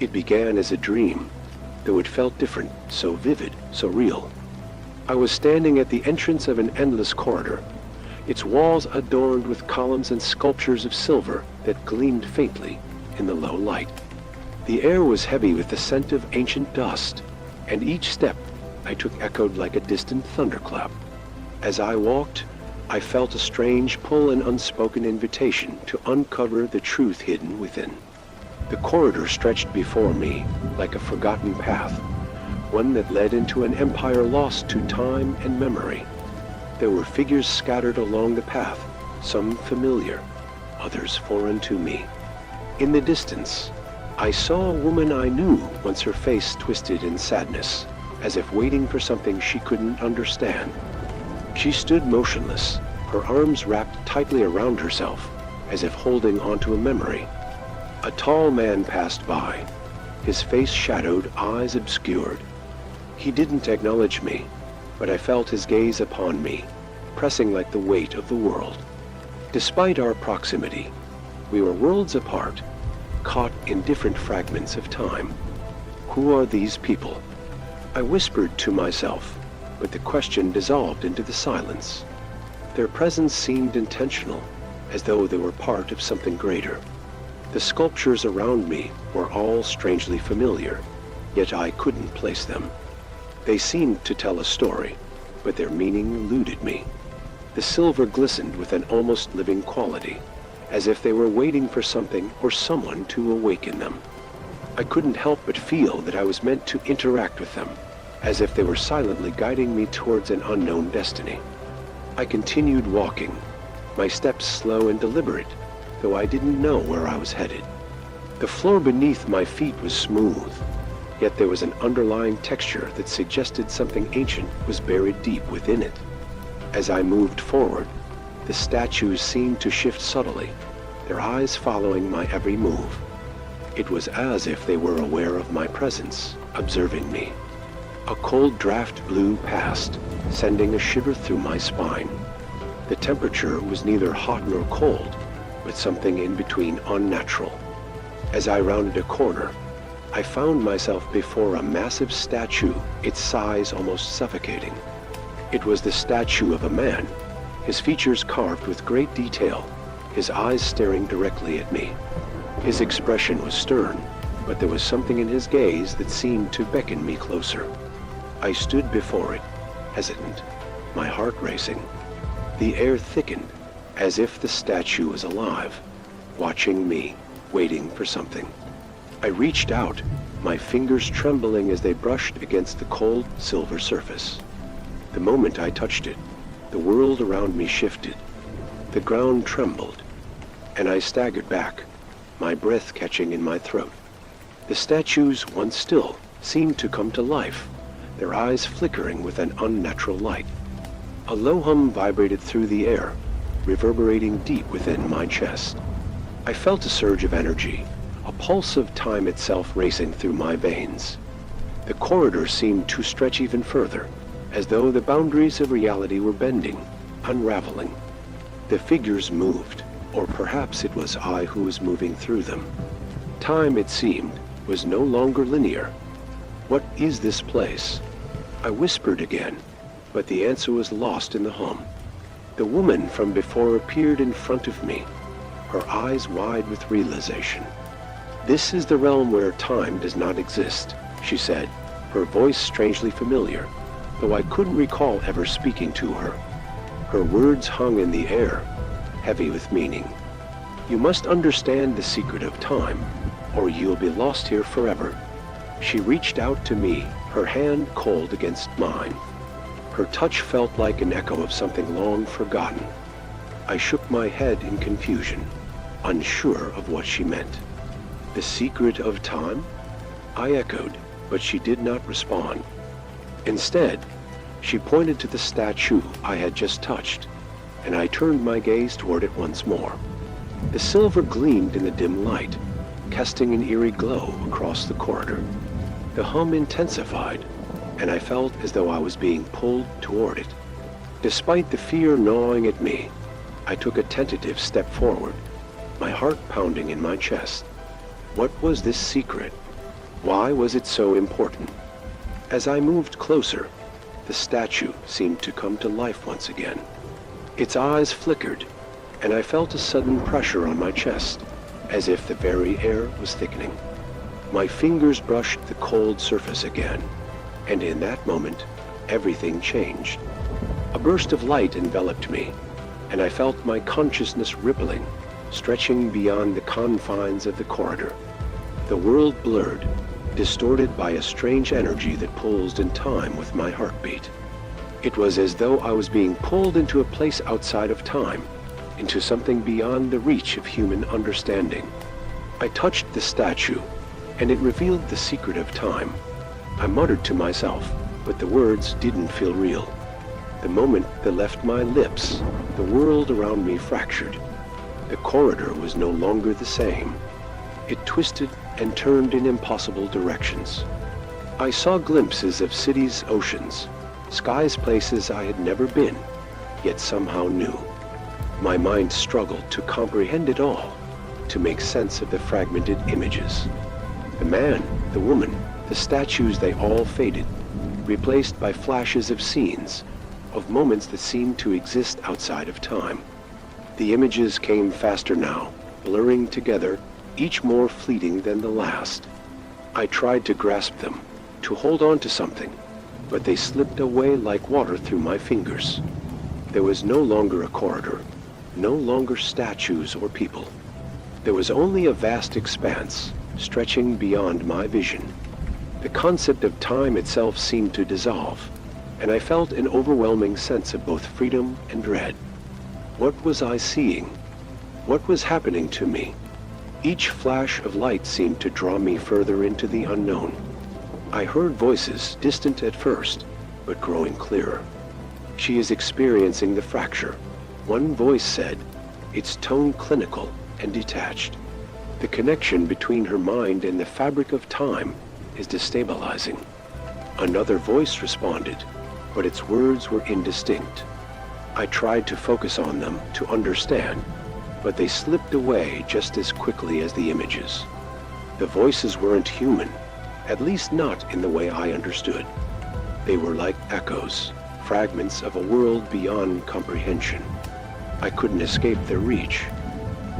It began as a dream, though it felt different, so vivid, so real. I was standing at the entrance of an endless corridor, its walls adorned with columns and sculptures of silver that gleamed faintly in the low light. The air was heavy with the scent of ancient dust, and each step I took echoed like a distant thunderclap. As I walked, I felt a strange pull and unspoken invitation to uncover the truth hidden within. The corridor stretched before me like a forgotten path, one that led into an empire lost to time and memory. There were figures scattered along the path, some familiar, others foreign to me. In the distance, I saw a woman I knew once, her face twisted in sadness, as if waiting for something she couldn't understand. She stood motionless, her arms wrapped tightly around herself, as if holding onto a memory. A tall man passed by, his face shadowed, eyes obscured. He didn't acknowledge me, but I felt his gaze upon me, pressing like the weight of the world. Despite our proximity, we were worlds apart, caught in different fragments of time. Who are these people? I whispered to myself, but the question dissolved into the silence. Their presence seemed intentional, as though they were part of something greater. The sculptures around me were all strangely familiar, yet I couldn't place them. They seemed to tell a story, but their meaning eluded me. The silver glistened with an almost living quality, as if they were waiting for something or someone to awaken them. I couldn't help but feel that I was meant to interact with them, as if they were silently guiding me towards an unknown destiny. I continued walking, my steps slow and deliberate, though I didn't know where I was headed. The floor beneath my feet was smooth, yet there was an underlying texture that suggested something ancient was buried deep within it. As I moved forward, the statues seemed to shift subtly, their eyes following my every move. It was as if they were aware of my presence, observing me. A cold draft blew past, sending a shiver through my spine. The temperature was neither hot nor cold, but something in between, unnatural. As I rounded a corner, I found myself before a massive statue, its size almost suffocating. It was the statue of a man, his features carved with great detail, his eyes staring directly at me. His expression was stern, but there was something in his gaze that seemed to beckon me closer. I stood before it, hesitant, my heart racing. The air thickened, as if the statue was alive, watching me, waiting for something. I reached out, my fingers trembling as they brushed against the cold silver surface. The moment I touched it, the world around me shifted. The ground trembled, and I staggered back, my breath catching in my throat. The statues, once still, seemed to come to life, their eyes flickering with an unnatural light. A low hum vibrated through the air, reverberating deep within my chest. I felt a surge of energy, a pulse of time itself racing through my veins. The corridor seemed to stretch even further, as though the boundaries of reality were bending, unraveling. The figures moved, or perhaps it was I who was moving through them. Time, it seemed, was no longer linear. What is this place? I whispered again, but the answer was lost in the hum. The woman from before appeared in front of me, her eyes wide with realization. "This is the realm where time does not exist," she said, her voice strangely familiar, though I couldn't recall ever speaking to her. Her words hung in the air, heavy with meaning. "You must understand the secret of time, or you'll be lost here forever." She reached out to me, her hand cold against mine. Her touch felt like an echo of something long forgotten. I shook my head in confusion, unsure of what she meant. "The secret of time?" I echoed, but she did not respond. Instead, she pointed to the statue I had just touched, and I turned my gaze toward it once more. The silver gleamed in the dim light, casting an eerie glow across the corridor. The hum intensified, and I felt as though I was being pulled toward it. Despite the fear gnawing at me, I took a tentative step forward, my heart pounding in my chest. What was this secret? Why was it so important? As I moved closer, the statue seemed to come to life once again. Its eyes flickered, and I felt a sudden pressure on my chest, as if the very air was thickening. My fingers brushed the cold surface again, and in that moment, everything changed. A burst of light enveloped me, and I felt my consciousness rippling, stretching beyond the confines of the corridor. The world blurred, distorted by a strange energy that pulsed in time with my heartbeat. It was as though I was being pulled into a place outside of time, into something beyond the reach of human understanding. I touched the statue, and it revealed the secret of time. I muttered to myself, but the words didn't feel real. The moment they left my lips, the world around me fractured. The corridor was no longer the same. It twisted and turned in impossible directions. I saw glimpses of cities, oceans, skies, places I had never been, yet somehow knew. My mind struggled to comprehend it all, to make sense of the fragmented images. The man, the woman, the statues, they all faded, replaced by flashes of scenes, of moments that seemed to exist outside of time. The images came faster now, blurring together, each more fleeting than the last. I tried to grasp them, to hold on to something, but they slipped away like water through my fingers. There was no longer a corridor, no longer statues or people. There was only a vast expanse, stretching beyond my vision. The concept of time itself seemed to dissolve, and I felt an overwhelming sense of both freedom and dread. What was I seeing? What was happening to me? Each flash of light seemed to draw me further into the unknown. I heard voices, distant at first, but growing clearer. She is experiencing the fracture. One voice said, its tone clinical and detached. The connection between her mind and the fabric of time is destabilizing. Another voice responded, but its words were indistinct. I tried to focus on them, to understand, but they slipped away just as quickly as the images. The voices weren't human, at least not in the way I understood. They were like echoes, fragments of a world beyond comprehension. I couldn't escape their reach.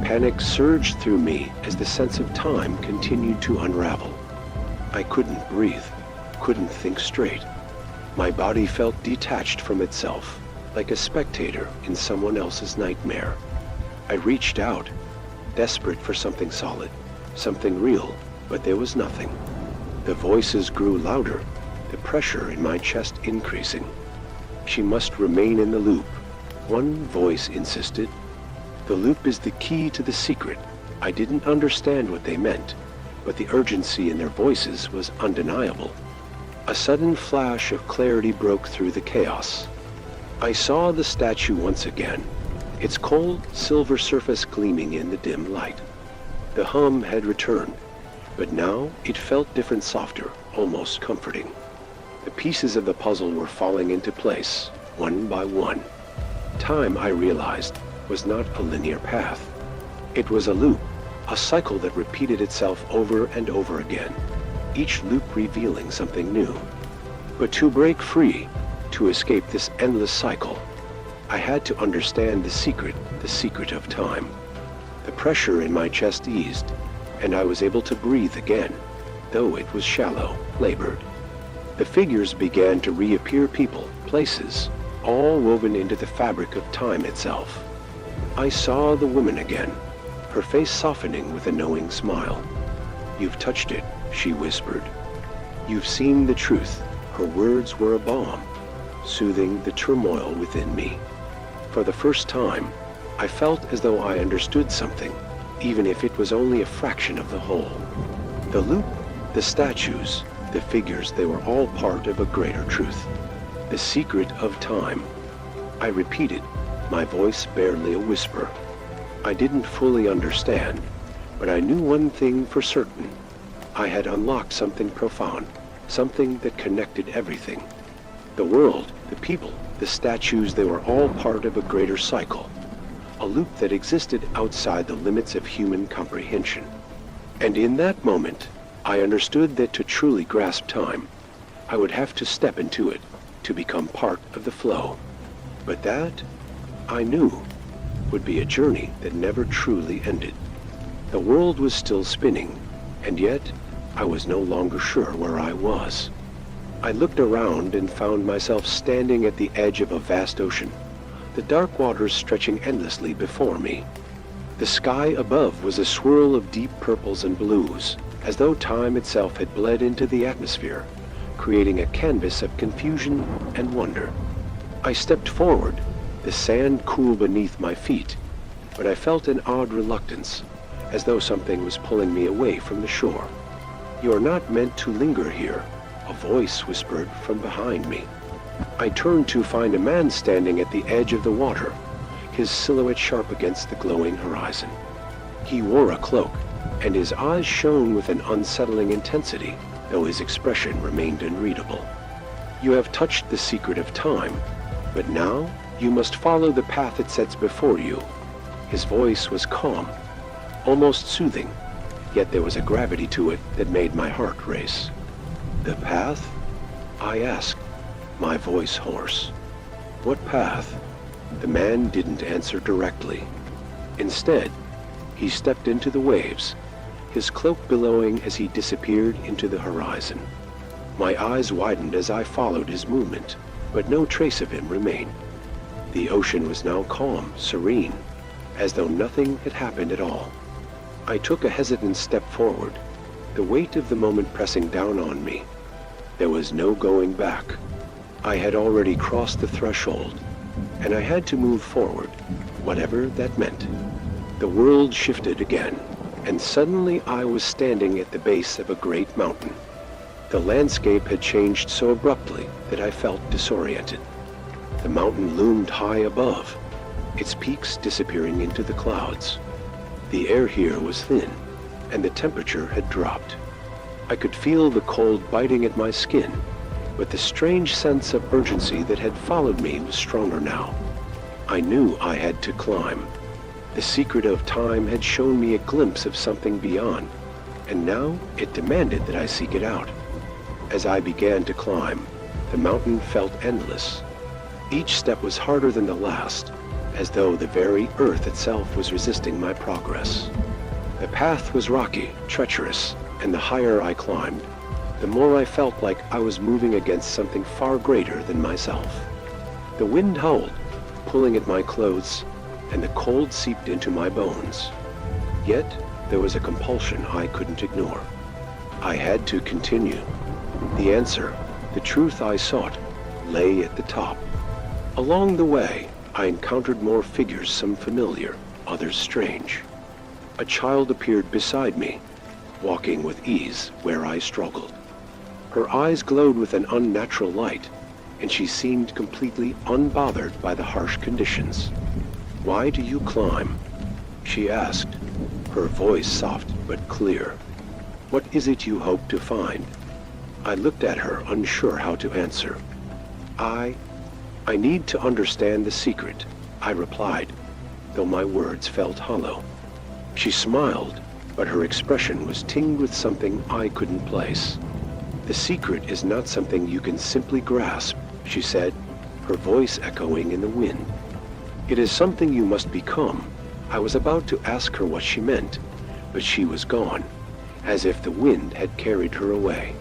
Panic surged through me as the sense of time continued to unravel. I couldn't breathe, couldn't think straight. My body felt detached from itself, like a spectator in someone else's nightmare. I reached out, desperate for something solid, something real, but there was nothing. The voices grew louder, the pressure in my chest increasing. She must remain in the loop, one voice insisted. The loop is the key to the secret. I didn't understand what they meant, but the urgency in their voices was undeniable. A sudden flash of clarity broke through the chaos. I saw the statue once again, its cold silver surface gleaming in the dim light. The hum had returned, but now it felt different, softer, almost comforting. The pieces of the puzzle were falling into place, one by one. Time, I realized, was not a linear path. It was a loop, a cycle that repeated itself over and over again, each loop revealing something new. But to break free, to escape this endless cycle, I had to understand the secret of time. The pressure in my chest eased, and I was able to breathe again, though it was shallow, labored. The figures began to reappear, people, places, all woven into the fabric of time itself. I saw the woman again, her face softening with a knowing smile. "You've touched it," she whispered. "You've seen the truth." Her words were a balm, soothing the turmoil within me. For the first time, I felt as though I understood something, even if it was only a fraction of the whole. The loop, the statues, the figures, they were all part of a greater truth. The secret of time. I repeated, my voice barely a whisper. I didn't fully understand, but I knew one thing for certain. I had unlocked something profound, something that connected everything. The world, the people, the statues, they were all part of a greater cycle, a loop that existed outside the limits of human comprehension. And in that moment, I understood that to truly grasp time, I would have to step into it, to become part of the flow. But that, I knew, would be a journey that never truly ended. The world was still spinning, and yet I was no longer sure where I was. I looked around and found myself standing at the edge of a vast ocean, the dark waters stretching endlessly before me. The sky above was a swirl of deep purples and blues, as though time itself had bled into the atmosphere, creating a canvas of confusion and wonder. I stepped forward, the sand cool beneath my feet, but I felt an odd reluctance, as though something was pulling me away from the shore. "You are not meant to linger here," a voice whispered from behind me. I turned to find a man standing at the edge of the water, his silhouette sharp against the glowing horizon. He wore a cloak, and his eyes shone with an unsettling intensity, though his expression remained unreadable. "You have touched the secret of time, but now you must follow the path it sets before you." His voice was calm, almost soothing, yet there was a gravity to it that made my heart race. "The path?" I asked, my voice hoarse. "What path?" The man didn't answer directly. Instead, he stepped into the waves, his cloak billowing as he disappeared into the horizon. My eyes widened as I followed his movement, but no trace of him remained. The ocean was now calm, serene, as though nothing had happened at all. I took a hesitant step forward, the weight of the moment pressing down on me. There was no going back. I had already crossed the threshold, and I had to move forward, whatever that meant. The world shifted again, and suddenly I was standing at the base of a great mountain. The landscape had changed so abruptly that I felt disoriented. The mountain loomed high above, its peaks disappearing into the clouds. The air here was thin, and the temperature had dropped. I could feel the cold biting at my skin, but the strange sense of urgency that had followed me was stronger now. I knew I had to climb. The secret of time had shown me a glimpse of something beyond, and now it demanded that I seek it out. As I began to climb, the mountain felt endless. Each step was harder than the last, as though the very earth itself was resisting my progress. The path was rocky, treacherous, and the higher I climbed, the more I felt like I was moving against something far greater than myself. The wind howled, pulling at my clothes, and the cold seeped into my bones. Yet there was a compulsion I couldn't ignore. I had to continue. The answer, the truth I sought, lay at the top. Along the way, I encountered more figures, some familiar, others strange. A child appeared beside me, walking with ease where I struggled. Her eyes glowed with an unnatural light, and she seemed completely unbothered by the harsh conditions. "Why do you climb?" she asked, her voice soft but clear. "What is it you hope to find?" I looked at her, unsure how to answer. I need to understand the secret," I replied, though my words felt hollow. She smiled, but her expression was tinged with something I couldn't place. "The secret is not something you can simply grasp," she said, her voice echoing in the wind. "It is something you must become." I was about to ask her what she meant, but she was gone, as if the wind had carried her away.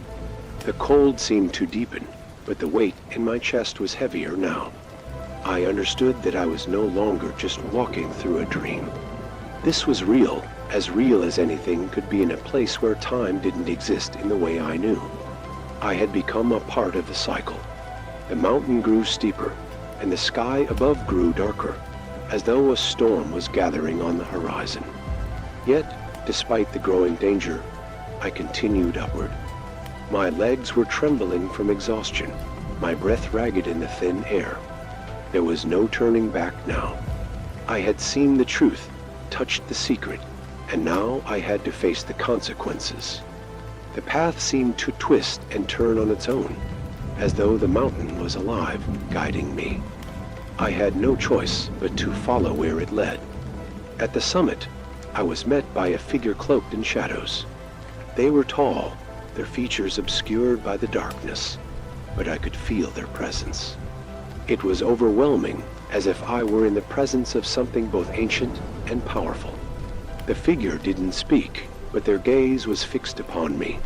The cold seemed to deepen, but the weight in my chest was heavier now. I understood that I was no longer just walking through a dream. This was real as anything could be in a place where time didn't exist in the way I knew. I had become a part of the cycle. The mountain grew steeper, and the sky above grew darker, as though a storm was gathering on the horizon. Yet, despite the growing danger, I continued upward. My legs were trembling from exhaustion, my breath ragged in the thin air. There was no turning back now. I had seen the truth, touched the secret, and now I had to face the consequences. The path seemed to twist and turn on its own, as though the mountain was alive, guiding me. I had no choice but to follow where it led. At the summit, I was met by a figure cloaked in shadows. They were tall, their features obscured by the darkness, but I could feel their presence. It was overwhelming, as if I were in the presence of something both ancient and powerful. The figure didn't speak, but their gaze was fixed upon me.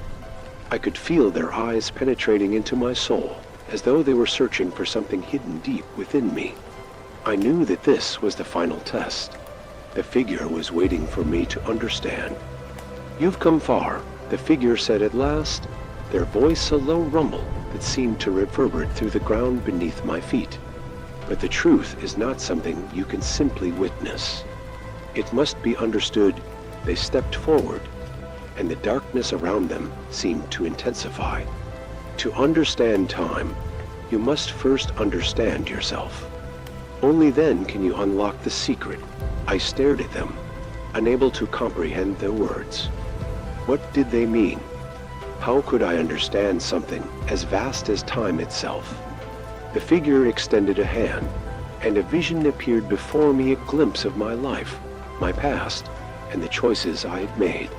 I could feel their eyes penetrating into my soul, as though they were searching for something hidden deep within me. I knew that this was the final test. The figure was waiting for me to understand. "You've come far," the figure said at last, their voice a low rumble that seemed to reverberate through the ground beneath my feet. "But the truth is not something you can simply witness. It must be understood." They stepped forward, and the darkness around them seemed to intensify. "To understand time, you must first understand yourself. Only then can you unlock the secret." I stared at them, unable to comprehend their words. What did they mean? How could I understand something as vast as time itself? The figure extended a hand, and a vision appeared before me, a glimpse of my life, my past, and the choices I had made.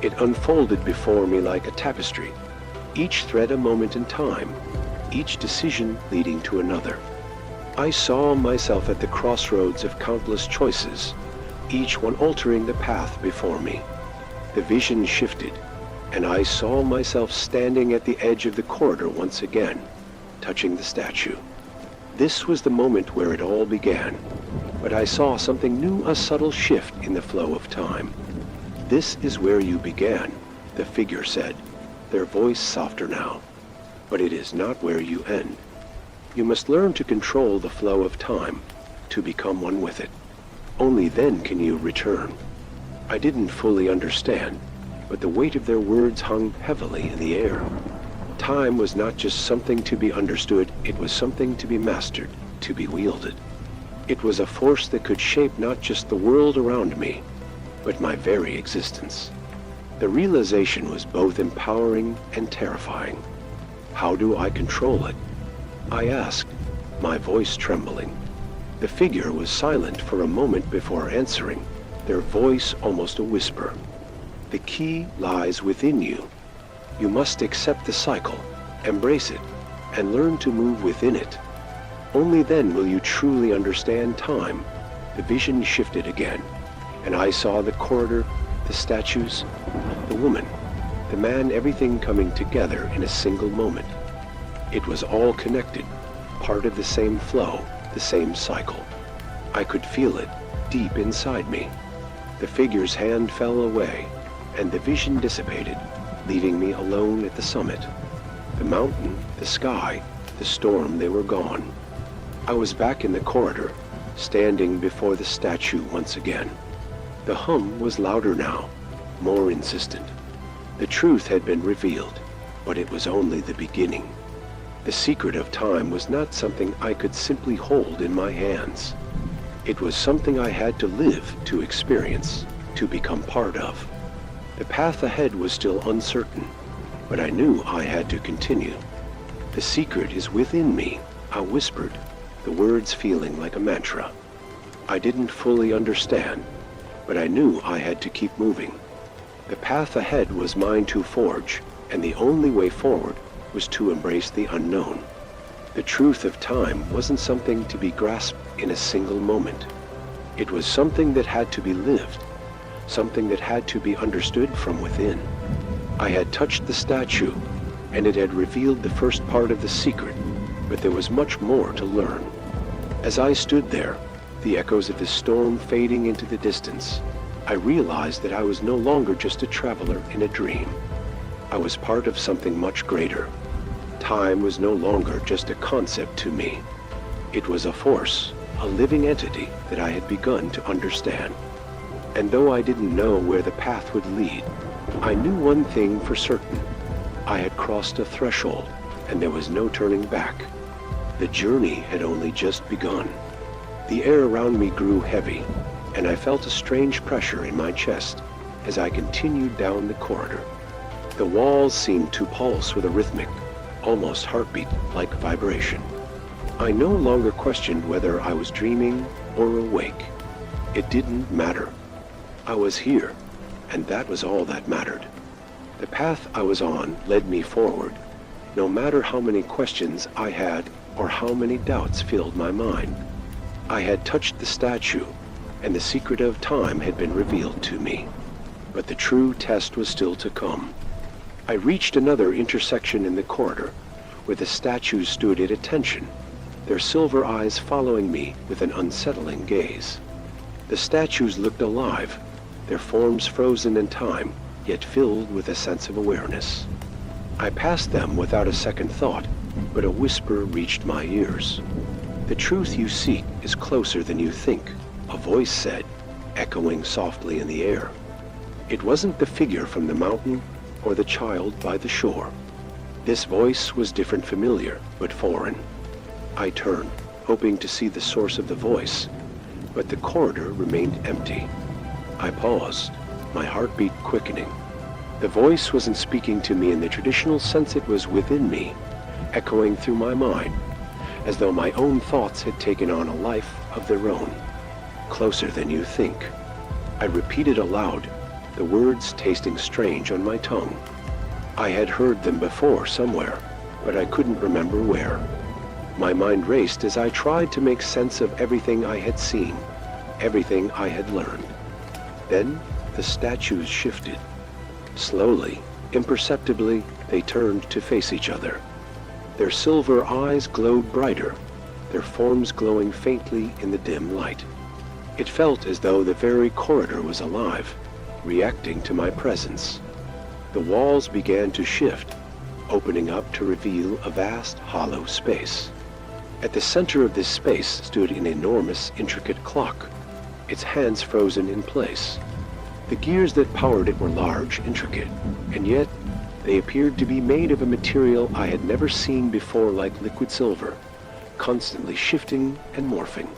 It unfolded before me like a tapestry, each thread a moment in time, each decision leading to another. I saw myself at the crossroads of countless choices, each one altering the path before me. The vision shifted, and I saw myself standing at the edge of the corridor once again, touching the statue. This was the moment where it all began, but I saw something new, a subtle shift in the flow of time. "This is where you began," the figure said, their voice softer now. "But it is not where you end. You must learn to control the flow of time, to become one with it. Only then can you return." I didn't fully understand, but the weight of their words hung heavily in the air. Time was not just something to be understood, it was something to be mastered, to be wielded. It was a force that could shape not just the world around me, but my very existence. The realization was both empowering and terrifying. How do I control it? I asked, my voice trembling. The figure was silent for a moment before answering, their voice almost a whisper. "The key lies within you. You must accept the cycle, embrace it, and learn to move within it. Only then will you truly understand time." The vision shifted again, and I saw the corridor, the statues, the woman, the man, everything coming together in a single moment. It was all connected, part of the same flow, the same cycle. I could feel it deep inside me. The figure's hand fell away, and the vision dissipated, leaving me alone at the summit. The mountain, the sky, the storm, they were gone. I was back in the corridor, standing before the statue once again. The hum was louder now, more insistent. The truth had been revealed, but it was only the beginning. The secret of time was not something I could simply hold in my hands. It was something I had to live, to experience, to become part of. The path ahead was still uncertain, but I knew I had to continue. "The secret is within me," I whispered, the words feeling like a mantra. I didn't fully understand, but I knew I had to keep moving. The path ahead was mine to forge, and the only way forward was to embrace the unknown. The truth of time wasn't something to be grasped in a single moment. It was something that had to be lived, something that had to be understood from within. I had touched the statue, and it had revealed the first part of the secret, but there was much more to learn. As I stood there, the echoes of the storm fading into the distance, I realized that I was no longer just a traveler in a dream. I was part of something much greater. Time was no longer just a concept to me. It was a force, a living entity that I had begun to understand. And though I didn't know where the path would lead, I knew one thing for certain. I had crossed a threshold, and there was no turning back. The journey had only just begun. The air around me grew heavy, and I felt a strange pressure in my chest as I continued down the corridor. The walls seemed to pulse with a rhythmic, almost heartbeat-like vibration. I no longer questioned whether I was dreaming or awake. It didn't matter. I was here, and that was all that mattered. The The path I was on led me forward, no matter how many questions I had or how many doubts filled my mind. I had touched the statue, and the secret of time had been revealed to me. But the true test was still to come. I reached another intersection in the corridor, where the statues stood at attention, their silver eyes following me with an unsettling gaze. The statues looked alive, their forms frozen in time, yet filled with a sense of awareness. I passed them without a second thought, but a whisper reached my ears. "The truth you seek is closer than you think," a voice said, echoing softly in the air. It wasn't the figure from the mountain or the child by the shore. This voice was different, familiar, but foreign. I turned, hoping to see the source of the voice, but the corridor remained empty. I paused, my heartbeat quickening. The voice wasn't speaking to me in the traditional sense. It was within me, echoing through my mind, as though my own thoughts had taken on a life of their own. "Closer than you think." I repeated aloud, the words tasting strange on my tongue. I had heard them before somewhere, but I couldn't remember where. My mind raced as I tried to make sense of everything I had seen, everything I had learned. Then the statues shifted. Slowly, imperceptibly, they turned to face each other. Their silver eyes glowed brighter, their forms glowing faintly in the dim light. It felt as though the very corridor was alive, reacting to my presence. The walls began to shift, opening up to reveal a vast, hollow space. At the center of this space stood an enormous, intricate clock, its hands frozen in place. The gears that powered it were large, intricate, and yet they appeared to be made of a material I had never seen before, like liquid silver, constantly shifting and morphing.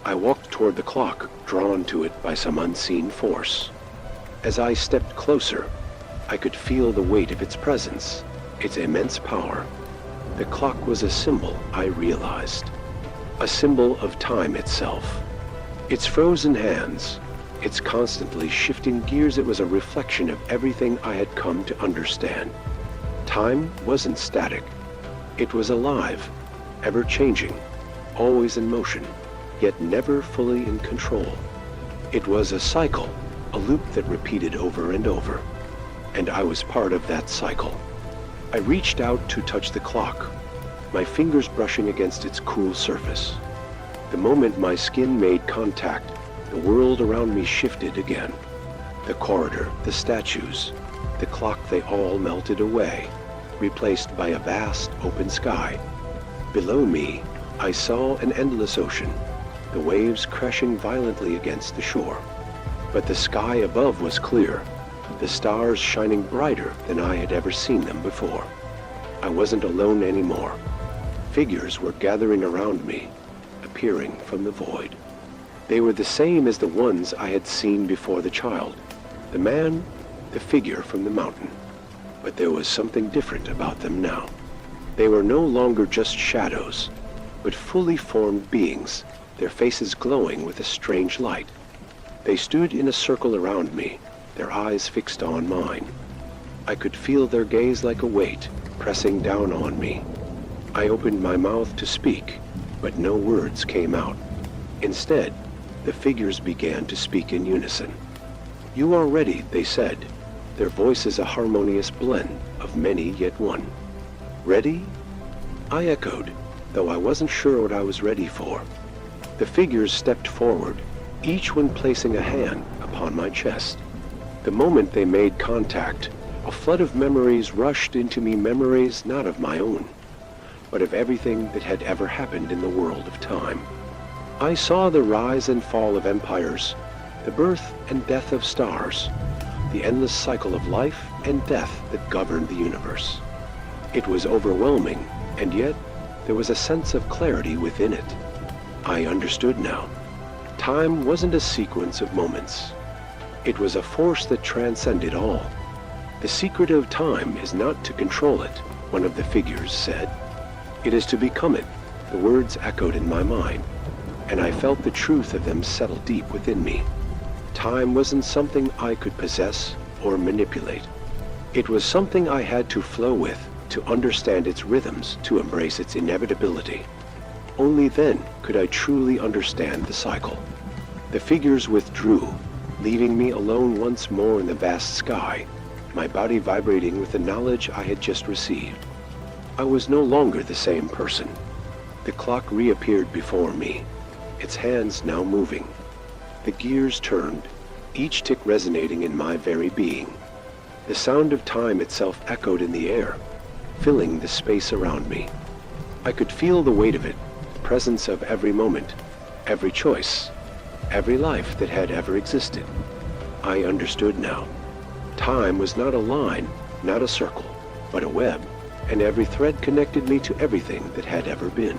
I walked toward the clock, drawn to it by some unseen force. As I stepped closer, I could feel the weight of its presence, its immense power. The clock was a symbol, I realized. A symbol of time itself. Its frozen hands, its constantly shifting gears, it was a reflection of everything I had come to understand. Time wasn't static. It was alive, ever-changing, always in motion, yet never fully in control. It was a cycle, a loop that repeated over and over, and I was part of that cycle. I reached out to touch the clock, my fingers brushing against its cool surface. The moment my skin made contact, the world around me shifted again. The corridor, the statues, the clock, they all melted away, replaced by a vast open sky. Below me, I saw an endless ocean, the waves crashing violently against the shore. But the sky above was clear, the stars shining brighter than I had ever seen them before. I wasn't alone anymore. Figures were gathering around me, appearing from the void. They were the same as the ones I had seen before, the child, the man, the figure from the mountain. But there was something different about them now. They were no longer just shadows, but fully formed beings, their faces glowing with a strange light. They stood in a circle around me, their eyes fixed on mine. I could feel their gaze like a weight, pressing down on me. I opened my mouth to speak, but no words came out. Instead, the figures began to speak in unison. "You are ready," they said, their voices a harmonious blend of many yet one. "Ready?" I echoed, though I wasn't sure what I was ready for. The figures stepped forward, each one placing a hand upon my chest. The moment they made contact, a flood of memories rushed into me, memories not of my own, but of everything that had ever happened in the world of time. I saw the rise and fall of empires, the birth and death of stars, the endless cycle of life and death that governed the universe. It was overwhelming, and yet there was a sense of clarity within it. I understood now. Time wasn't a sequence of moments. It was a force that transcended all. "The secret of time is not to control it," one of the figures said. "It is to become it," the words echoed in my mind, and I felt the truth of them settle deep within me. Time wasn't something I could possess or manipulate. It was something I had to flow with, to understand its rhythms, to embrace its inevitability. Only then could I truly understand the cycle. The figures withdrew, leaving me alone once more in the vast sky, my body vibrating with the knowledge I had just received. I was no longer the same person. The clock reappeared before me, its hands now moving. The gears turned, each tick resonating in my very being. The sound of time itself echoed in the air, filling the space around me. I could feel the weight of it, the presence of every moment, every choice, every life that had ever existed. I understood now. Time was not a line, not a circle, but a web, and every thread connected me to everything that had ever been.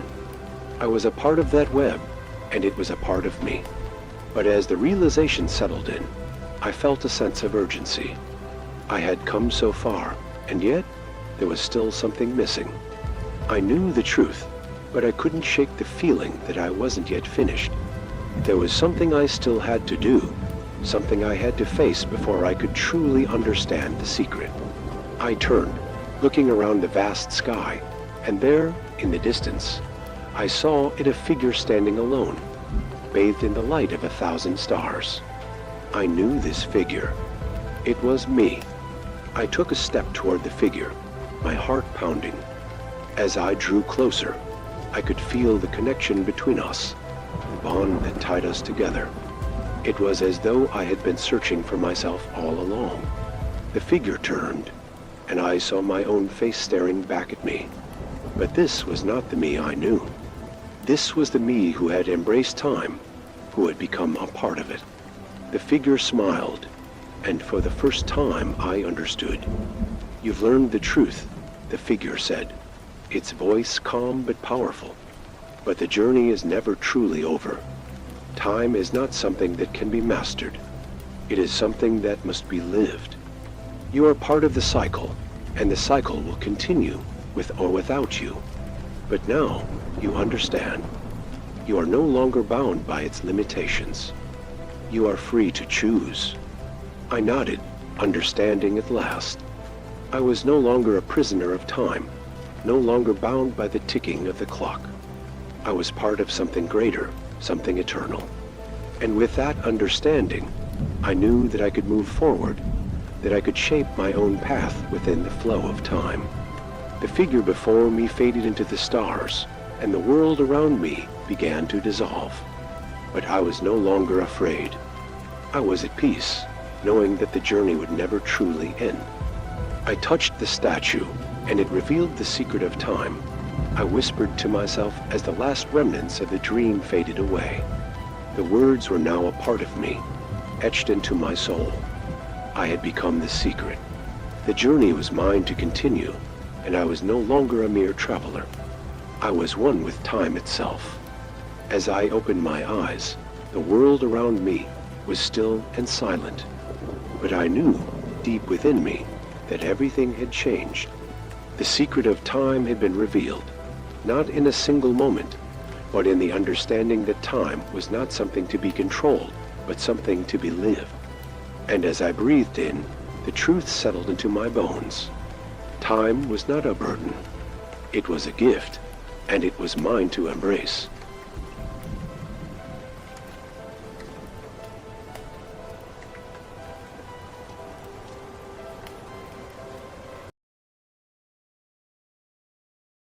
I was a part of that web, and it was a part of me. But as the realization settled in, I felt a sense of urgency. I had come so far, and yet there was still something missing. I knew the truth, but I couldn't shake the feeling that I wasn't yet finished. There was something I still had to do, something I had to face before I could truly understand the secret. I turned, looking around the vast sky, and there, in the distance, I saw it a figure standing alone, bathed in the light of 1,000 stars. I knew this figure. It was me. I took a step toward the figure, my heart pounding. As I drew closer, I could feel the connection between us, the bond that tied us together. It was as though I had been searching for myself all along. The figure turned, and I saw my own face staring back at me. But this was not the me I knew. This was the me who had embraced time, who had become a part of it. The figure smiled, and for the first time I understood. "You've learned the truth," the figure said, its voice calm but powerful. "But the journey is never truly over. Time is not something that can be mastered. It is something that must be lived. You are part of the cycle, and the cycle will continue, with or without you. But now, you understand. You are no longer bound by its limitations. You are free to choose." I nodded, understanding at last. I was no longer a prisoner of time, no longer bound by the ticking of the clock. I was part of something greater, something eternal. And with that understanding, I knew that I could move forward, that I could shape my own path within the flow of time. The figure before me faded into the stars, and the world around me began to dissolve. But I was no longer afraid. I was at peace, knowing that the journey would never truly end. I touched the statue, and it revealed the secret of time. I whispered to myself as the last remnants of the dream faded away. The words were now a part of me, etched into my soul. I had become the secret. The journey was mine to continue, and I was no longer a mere traveler. I was one with time itself. As I opened my eyes, the world around me was still and silent. But I knew, deep within me, that everything had changed. The secret of time had been revealed, not in a single moment, but in the understanding that time was not something to be controlled, but something to be lived. And as I breathed in, the truth settled into my bones. Time was not a burden. It was a gift, and it was mine to embrace.